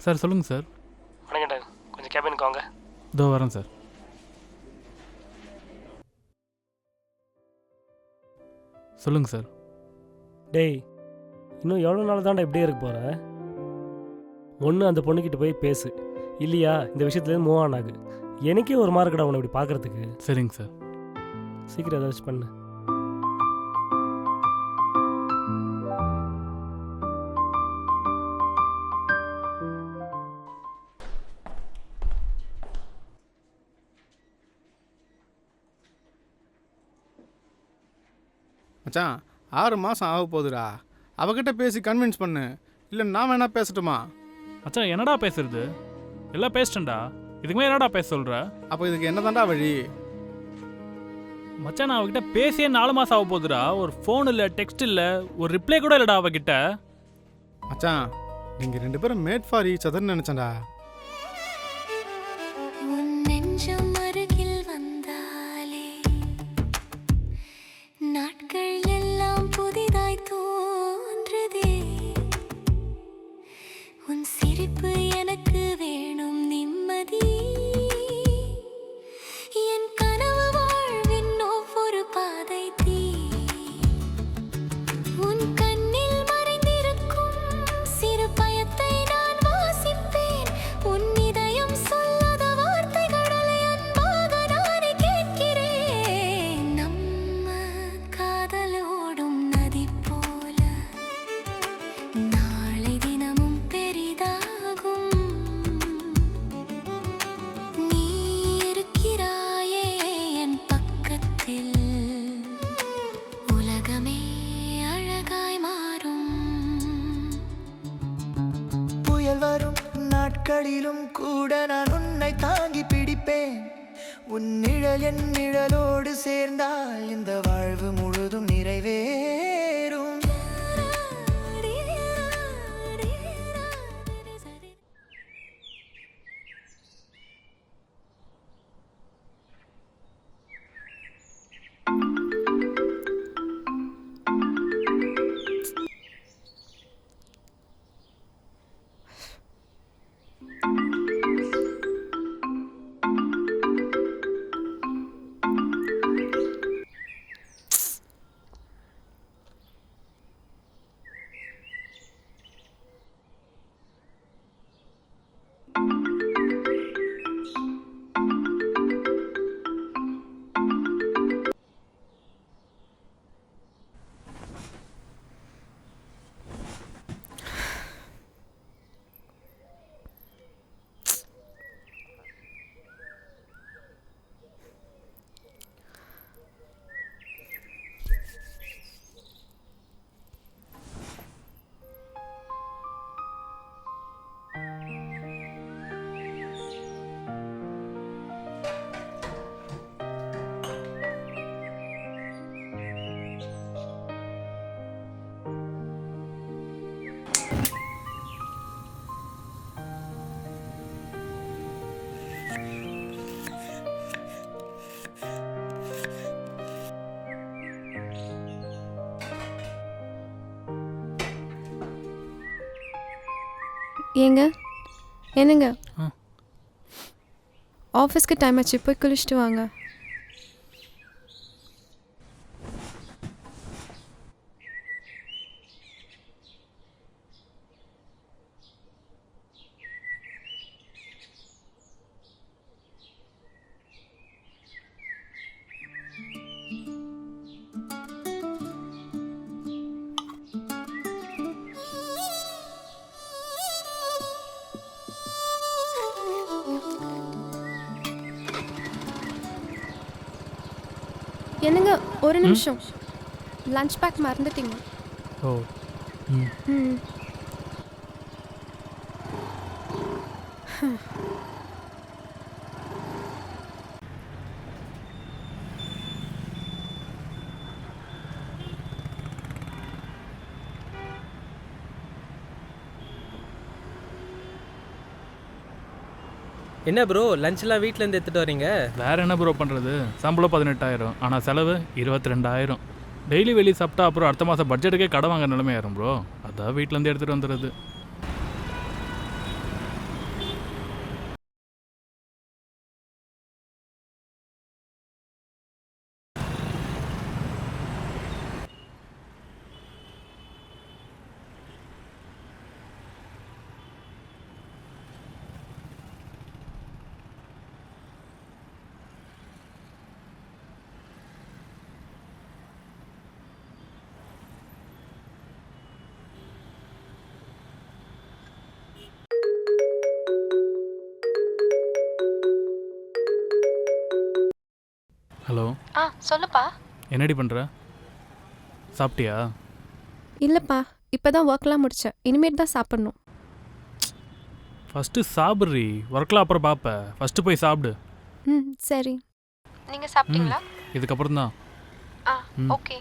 Sir சொல்லுங்கள் sir. வணக்கம்டா, கொஞ்சம் கேபினுக்கு வாங்க. இதோ வரேன் சார். சொல்லுங்கள் சார். டேய், இன்னும் எவ்வளோ நாள் தான்டா இப்படியே இருக்க போகிற? ஒன்று அந்த பொண்ணுக்கிட்ட போய் பேசு, இல்லையா இந்த விஷயத்துலேருந்து மூவ் ஆன் ஆகு. எனக்கே ஒரு மார்க்கடா உன்னை இப்படி பார்க்குறதுக்கு. சரிங்க சார். சீக்கிரம் ஏதாச்சும் பண்ணு. மச்சான் 6 மாதம் ஆக போகுதுடா. அவகிட்ட பேசி கன்வின்ஸ் பண்ணு, இல்லை நான் வேணா பேசட்டுமா? மச்சான் என்னடா பேசுறது? எல்லாம் பேசிட்டேன்டா, இதுக்குமே என்னடா பேச சொல்கிற? அப்போ இதுக்கு என்ன தாண்டா வழி? மச்சான் நான் அவகிட்ட பேசியே 4 மாதம் ஆக போகுதுடா. ஒரு ஃபோன் இல்லை, டெக்ஸ்ட் இல்லை, ஒரு ரிப்ளை கூட இல்லைடா அவகிட்ட. மச்சான் நீங்கள் 2 பேரும் மேட் ஃபார் ஈச் அதர்னு நினச்சேன்டா. நாட்களிலும் கூட நான் உன்னை தாங்கி பிடிப்பேன். உன் நிழல் என் நிழலோடு சேர்ந்தால் இந்த வாழ்வு முழுதும் நிறைவேறும். ஏங்க என்னங்க, ஆஃபீஸ்க்கு டைம் ஆச்சு, போய் குளிச்சுட்டு வாங்க. என்னங்க ஒரு நிமிஷம், லஞ்ச் பேக் மறந்துட்டீங்க. ஓ ம் என்ன ப்ரோ லஞ்செலாம் வீட்டிலேருந்து எடுத்துகிட்டு வரீங்க? வேறு என்ன ப்ரோ பண்ணுறது? சம்பளம் 18,000, ஆனால் செலவு 22,000. டெய்லி வெளியே சாப்பிட்டா அப்புறம் அடுத்த மாதம் பட்ஜெட்டுக்கே கடை வாங்க நிலைமை ஆயிரும் ப்ரோ. அதான் வீட்டிலேருந்து எடுத்துகிட்டு வந்துடுறது. ஹலோ, சொல்லுப்பா. என்னடி பண்ணுற? சாப்பிட்டியா? இல்லைப்பா, இப்போ தான் ஒர்க்லாம் முடித்தேன். இனிமேட் தான் சாப்பிட்ணும். ஃபஸ்ட்டு சாப்பிட்றி, ஒர்க்கெலாம் அப்புறம் பார்ப்பேன். ஃபஸ்ட்டு போய் சாப்பிடு. சரி. நீங்கள் சாப்பிட்டீங்களா? இதுக்கப்புறம் தான். ஓகே.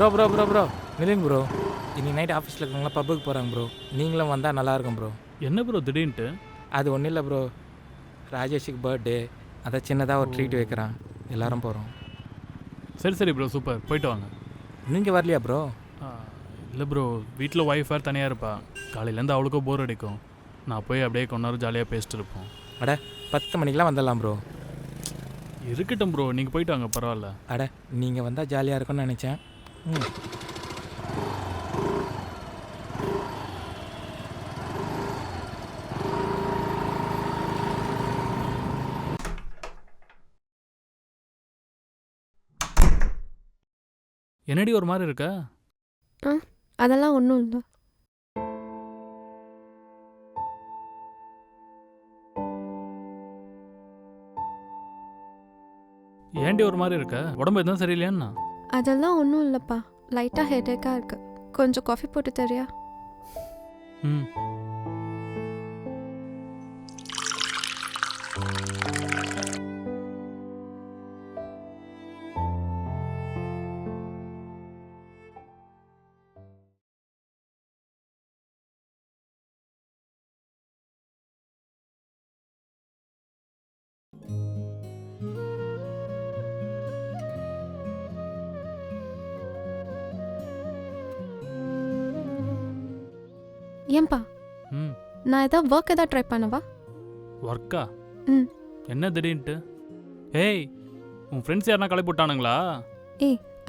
ப்ரோ நில்லுங்க ப்ரோ. இன்னைக்கு நைட் ஆஃபீஸில் இருக்கவங்களாம் பப்புக்கு போகிறாங்க ப்ரோ. நீங்களும் வந்தால் நல்லாயிருக்கும் ப்ரோ. என்ன ப்ரோ திடீர்னுட்டு? அது ஒன்றும் இல்லை ப்ரோ, ராஜேஷுக்கு பர்த்டே, அதை சின்னதாக ஒரு ட்ரீட் வைக்கிறான். எல்லாரும் போகிறோம். சரி ப்ரோ, சூப்பர். போயிட்டு வாங்க. நீங்கள் வரலையா ப்ரோ? இல்லை ப்ரோ, வீட்டில் ஒய்ஃப் வேறு தனியாக இருப்பா. காலையிலேருந்து அவளுக்கும் போர் அடிக்கும். நான் போய் அப்படியே கொஞ்ச நேரம் ஜாலியாக பேசிட்டு இருப்போம். அட 10 மணிக்கெலாம் வந்துடலாம் ப்ரோ. இருக்கட்டும் ப்ரோ, நீங்கள் போயிட்டு வாங்க, பரவாயில்ல. அட நீங்கள் வந்தால் ஜாலியாக இருக்கும்னு நினச்சேன். என்னடி ஒரு மாதிரி இருக்க? அதெல்லாம் ஒன்றும் இல்லை. ஏன்டி ஒரு மாதிரி இருக்க? உடம்பு எதுவும் சரியில்லையான்னா? அதெல்லாம் ஒன்றும் இல்லைப்பா, லைட்டாக ஹெடேக்காக இருக்கு. கொஞ்சம் காஃபி போட்டு தரியா? ம். ஏன்பா, நான் ஏதாவது ஒர்க் ஏதாவது ட்ரை பண்ணவா? ஒர்க்கா? ம். என்ன திடீர்னுட்டு? ஏய், உன் ஃப்ரெண்ட்ஸ் யாருனா கிளப்பி விட்டானுங்களா?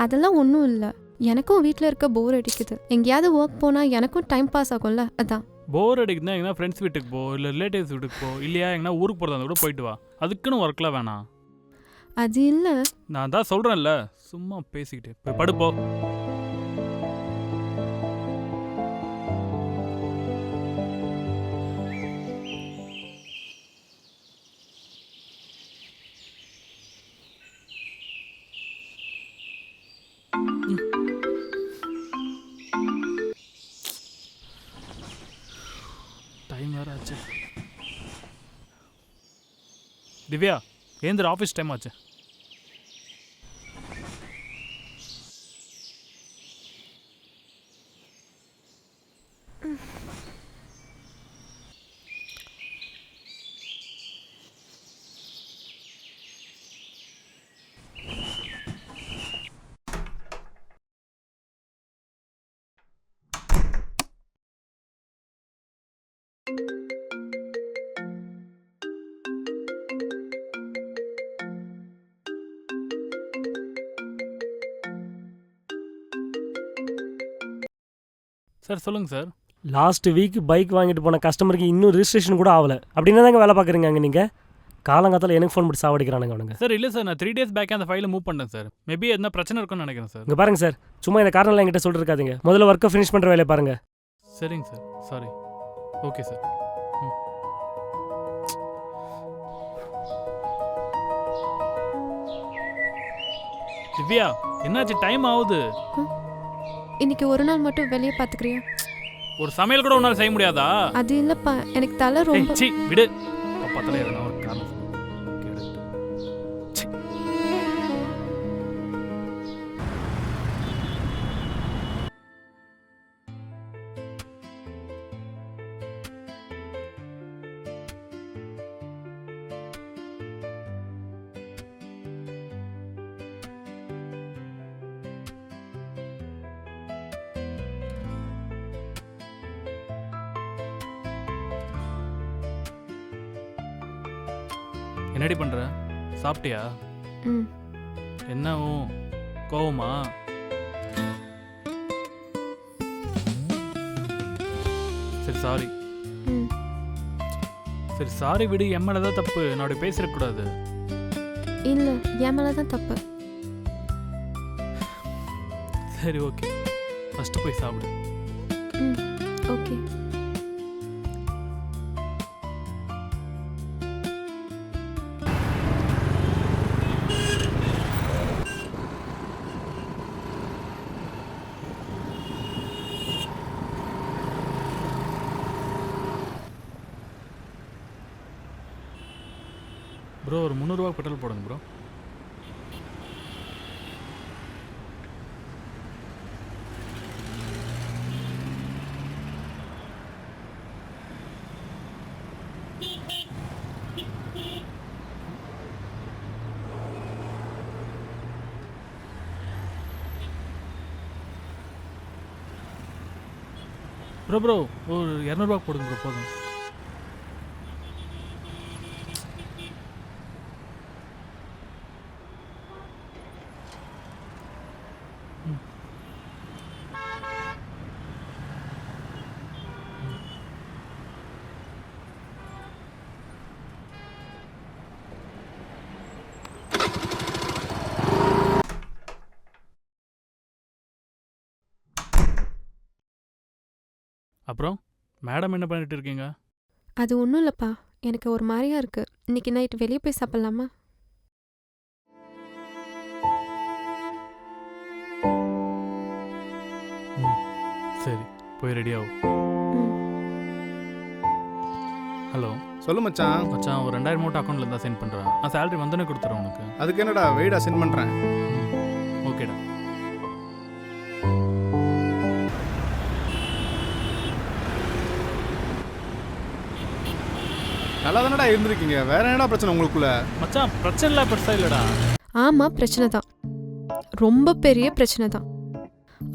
அதெல்லாம் ஒன்றும் இல்லை. எனக்கும் வீட்டில் இருக்க போர் அடிக்குது. எங்கேயாவது ஒர்க் போனால் எனக்கும் டைம் பாஸ் ஆகும்ல, அதான். போர் அடிக்குதுன்னா எங்கன்னா ஃப்ரெண்ட்ஸ் வீட்டுக்கு போ, இல்லை ரிலேட்டிவ்ஸ் வீட்டுக்கு போ, இல்லையா எங்கன்னா ஊருக்கு போகிறதா கூட போயிட்டு வா. அதுக்குன்னு ஒர்க்லாம் வேணாம். அது இல்லை. நான் தான் சொல்கிறேன்ல, சும்மா பேசிக்கிட்டு போய் படுப்போ. டைம் வேறு ஆச்சு. திவ்யா, ஏந்திர, ஆஃபீஸ் டைம் ஆச்சு. சார் சொல்லுங்கள் சார். லாஸ்ட் வீக் பைக் வாங்கிட்டு போன கஸ்டமருக்கு இன்னும் ரிஜிஸ்ட்ரேஷன் கூட ஆகலை. அப்படின்னா தாங்க வேலை பார்க்குறீங்க அங்கே நீங்கள்? காலங்காத்தால் எனக்கு ஃபோன் பண்ணி சாவடிக்கிறானுங்க அவனுங்க. சார் இல்லை சார், நான் 3 days பேக்கே அந்த ஃபைலை மூவ் பண்ணேன் சார். மேபி எதனா பிரச்சனை இருக்குன்னு நினைக்கிறேன் சார். இங்கே பாருங்க சார், சும்மா இந்த காரணம்லாம் என்கிட்ட சொல்லிருக்காதீங்க. முதல்ல ஒர்க்கை ஃபினிஷ் பண்ணுற வேலையை பாருங்கள். சரிங்க sir, sorry. Okay sir. Divya, என்னாச்சு? டைம் ஆகுது. இன்னைக்கு ஒரு நாள் மட்டும் வெளியே பார்த்துக்கிறியா? ஒரு சமையல் கூட உன்னால் செய்ய முடியாதா? அது இல்லைப்பா, எனக்கு தலை ஏய், ரொம்ப. சீ விடு. அப்பா தலை எதனா ஒரு காரணம் சொல்லு. கேடு. சீ. என்னடி பண்ற? சாப்பிட்டியா? ம். என்ன கோவமா? சரி சாரி. ம். சரி சாரி விடு, என் மேல தான் தப்பு. நான் அப்படி பேசிருக்க கூடாது. இல்லை, என் மேலே தான் தப்பு. சரி ஓகே, ஃபர்ஸ்ட் போய் சாப்பிடு. ம். ஓகே. ப்ரோ ஒரு 300 ரூபா பெட்ரோல் போடுங்க ப்ரோ. ப்ரோ ப்ரோ ஒரு 200 ரூபா போடுங்க ப்ரோ, போதும். அப்புறம் மேடம் என்ன பண்ணிட்டு இருக்கீங்க? அது ஒன்றும் இல்லைப்பா, எனக்கு ஒரு மாதிரியா இருக்கு. இன்னைக்கு நைட் வெளியே போய் சாப்பிட்லாமா? ம் சரி, போய் ரெடி ஆகும். ம். ஹலோ சொல்லு மச்சான். மச்சான், ஒரு 2000 மட்டும் அக்கௌண்ட்ல இருந்தா சென்ட் பண்றேன். நான் சேலரி வந்தோடனே கொடுத்துறேன் உனக்கு. அதுக்கு என்னடா வெயிடா சென்ட் பண்ணுறேன். ஓகேடா. நல்லா தானடா இருந்திருக்கீங்க, வேற என்னடா பிரச்சனை உங்களுக்குள்ள? மச்சான் பிரச்சனை இல்லை, பெருசா இல்லடா. ஆமாம், பிரச்சனை தான். ரொம்ப பெரிய பிரச்சனை தான்.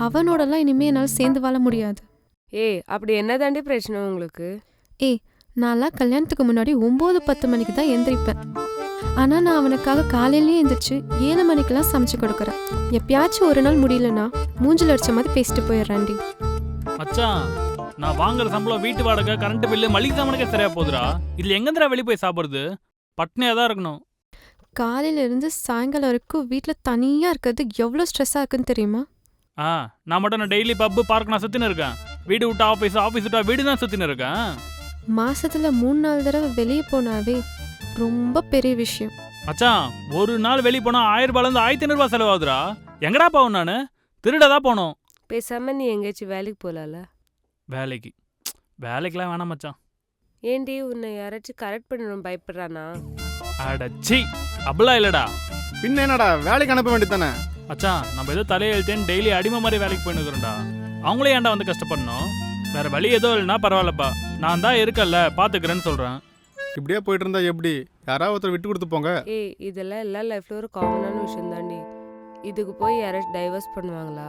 அவனோடலாம் இனிமே என்னால் சேர்ந்து வாழ முடியாது. ஏய், அப்படி என்ன தாண்டி பிரச்சனை உங்களுக்கு? ஏய், நான்லாம் கல்யாணத்துக்கு முன்னாடி 9-10 மணிக்கு தான் எந்திரிப்பேன். ஆனால் நான் அவனுக்காக காலையிலேயே எந்திரிச்சு 7 மணிக்கெல்லாம் சமைச்சு கொடுக்குறேன். எப்பயாச்சும் ஒரு நாள் முடியலன்னா மூஞ்சில் அடிச்ச மாதிரி பேசிட்டு போயிடுறான்டி. மச்சான், நான் வாங்குற சம்பளம், வீட்டு வாடகை, கரண்ட் பில்லு, மளிகை சாமானுக்கே சரியா போகுதுடா. இதுல எங்கேந்திரா வெளியே போய் சாப்பிடுறது? பட்னியா தான் இருக்கணும். காலையிலேருந்து சாயங்காலம் வரைக்கும் வீட்டில் தனியாக இருக்கிறது எவ்வளோ ஸ்ட்ரெஸ்ஸாக இருக்குன்னு தெரியுமா? நான் மட்டும் நான் டெய்லி பப்பு பார்க் நான் சுற்றின்னு இருக்கேன். வீடு விட்டா ஆஃபீஸ், ஆஃபீஸ் விட்டா வீடு தான் சுற்றின்னு இருக்கேன். மாசத்துல 3-4 தடவை வெளியே போனாவே ரொம்ப பெரிய விஷயம். மச்சான், ஒரு நாள் வெளியே போனா 1000 ரூபாயிலேருந்து 1500 ரூபாய் செலவாகுதுடா. எங்கடா போகணும்? நான் திருடதான் போனோம். பேசாம நீ எங்கேயாச்சும் வேலைக்கு போகலாம்ல? வேலைக்கெல்லாம் வேணாம் மச்சான். ஏண்டி, உன்னை யாராச்சும் கரெக்ட் பண்ணணும் பயப்படுறானா? அடச்சி, அப்படிலாம் இல்லடா. பின்ன என்னடா, வேலைக்கு அனுப்ப வேண்டியது தானே? மச்சான், நம்ம ஏதோ தலையெழுத்தேன்னு டெய்லி அடிமை மாதிரி வேலைக்கு போயின்னுக்குறோம்டா. அவங்களே ஏன்டா வந்து கஷ்டப்படணும்? வேற வழி ஏதோ இல்லைன்னா பரவாயில்லப்பா, நான் தான் இருக்கல்ல, பாத்துக்கிறேன்னு சொல்றேன். இப்படியே போயிட்டு இருந்தா எப்படி? யாராவது ஒருத்தர் விட்டு கொடுத்து போங்க. ஏய், இதெல்லாம் எல்லா லைஃப்ல ஒரு காமனான விஷயம் தாண்டி. இதுக்கு போய் யாராச்சும் டைவர்ஸ் பண்ணுவாங்களா?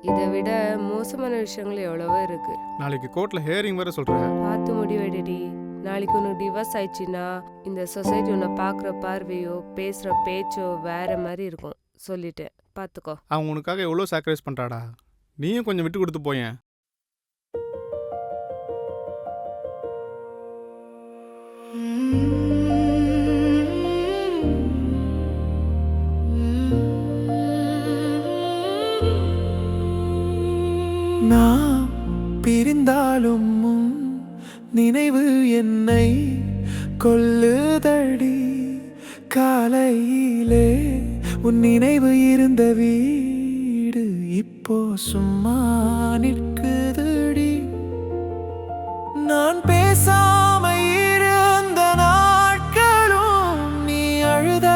இதை விட மோசமான விஷயங்கள் எவ்வளவோ இருக்கு. நாளைக்கு கோர்ட்ல ஹியரிங் வேற சொல்றேன். பார்த்து முடிவெடுடி. நாளைக்கு உனக்கு டிவோர்ஸ் ஆயிடுச்சுன்னா இந்த சொசைட்டி உன்னை பார்க்குற பார்வையோ பேசுகிற பேச்சோ வேற மாதிரி இருக்கும். சொல்லிட்டேன், பார்த்துக்கோ. அவன் உனக்காக எவ்வளோ சாக்ரிஃபைஸ் பண்ணுறாடா, நீயும் கொஞ்சம் விட்டு கொடுத்து போயேன். நான் பிரிந்தாலும் உன் நினைவு என்னை கொல்லுதடி. காலையிலே உன் நினைவு இருந்த வீடு இப்போ சும்மா நிற்குதுடி. நான் பேசாம இருந்த நாட்களும், நீ அழுத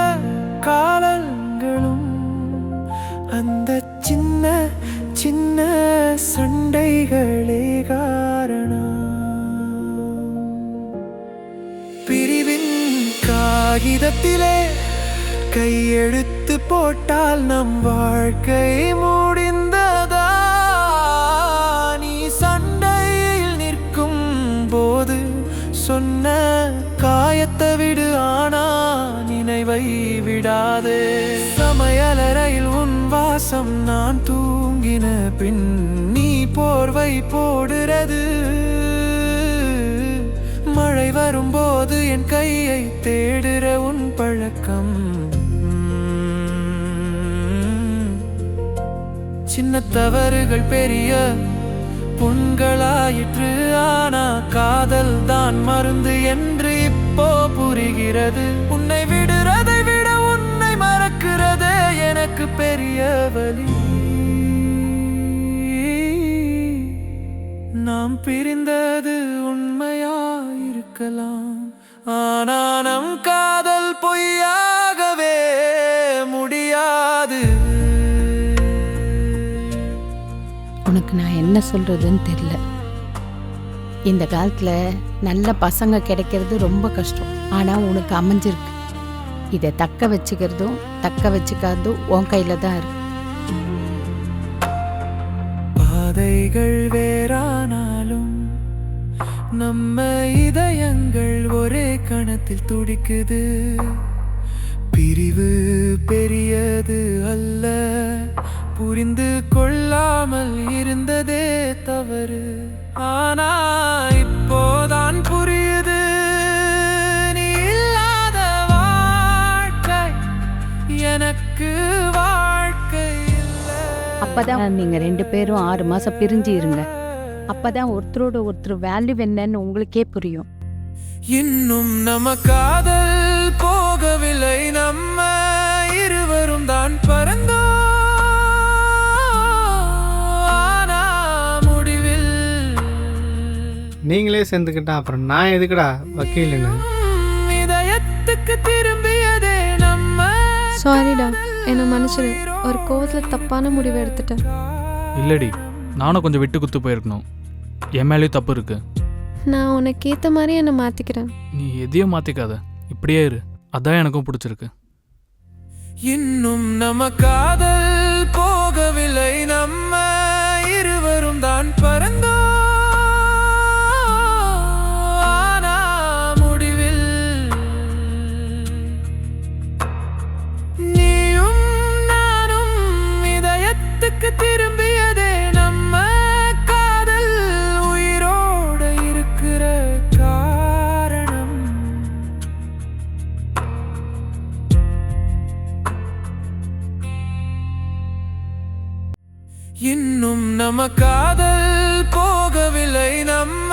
காலங்களும், அந்த சின்ன சின்ன சண்டைகளே காரணம். பிரிவின் காகிதத்திலே கையெழுத்து போட்டால் நம் வாழ்க்கை முடிந்ததா? நீ சண்டையில் நிற்கும் போது சொன்ன காயத்தை விடு, ஆனா நினைவை விடாதே. சமையலறையில் உன் வாசம், நான் தூங்கின பின் நீ போர்வை போடுறது. மழை வரும்போது என் கையை தேடுற உன் பழக்கம். சின்ன தவறுகள் பெரிய புண்களாயிற்று, ஆனா காதல் தான் மருந்து என்று இப்போ புரிகிறது. உன்னை விடுறதை விட உன்னை மறக்கிறதே எனக்கு பெரிய வலி. நாம் பிரிந்தது உண்மையாயிருக்கலாம், ஆனா நம் காதல் பொய்யாகவே முடியாது. உனக்கு நான் என்ன சொல்கிறதுன்னு தெரில. இந்த காலத்தில் நல்ல பசங்க கிடைக்கிறது ரொம்ப கஷ்டம். ஆனால் உனக்கு அமைஞ்சிருக்கு. இதை தக்க வச்சுக்கிறதும் தக்க வச்சுக்காததும் உன் கையில் தான் இருக்கு. பாதைகள் வேறானாலும் நம்ம இதயங்கள் ஒரே கணத்தில் துடிக்குது. பிரிவு பெரியது அல்ல, புரிந்து கொள்ளாமல் இருந்ததே தவறு. ஆனா இப்போதான் புரியுது, நீ இல்லாத வாழ்க்கை எனக்கு வாழ்க்கை இல்லை. அப்பதான் நீங்கள் 2 பேரும் 6 மாதம் பிரிஞ்சு இருங்க. அப்பதான் ஒருத்தரோட ஒருத்தர் வேல்யூ என்னன்னு உங்களுக்கே புரியும். இன்னும் நம்ம காதல் போகவில்லை, நம்ம இருவரும் தான் பறந்தோம். ஆனா முடிவில் நீங்களே சேர்ந்துக்கிட்டா அப்புறம் நான் எதுக்குடா வக்கீலுன்னு? இதயத்துக்கு திரும்பியதே நம்ம. சாரிடா, என்னை மன்னிச்சிரு. ஒரு கோவத்தில் தப்பான முடிவை எடுத்துட்டேன். இல்லடி, நானும் கொஞ்சம் விட்டு குத்து போயிருக்கணும். என் மேலேயும் தப்பு இருக்கு. நான் உனக்கு ஏற்ற மாதிரி என்னை மாற்றிக்கிறேன். நீ எதையும் மாற்றிக்காத, இப்படியே இரு. அதான் எனக்கும் பிடிச்சிருக்கு. இன்னும் நம்ம காதல் போகவில்லை, நம்ம இருவரும் தான் பறந்தோம். ஆனா முடிவில் நீயும் நானும் இதயத்துக்கு திரும்பியதே நம்ம காதல் உயிரோட இருக்கிற காரணம். இன்னும் நம்ம காதல் போகவில்லை, நம்ம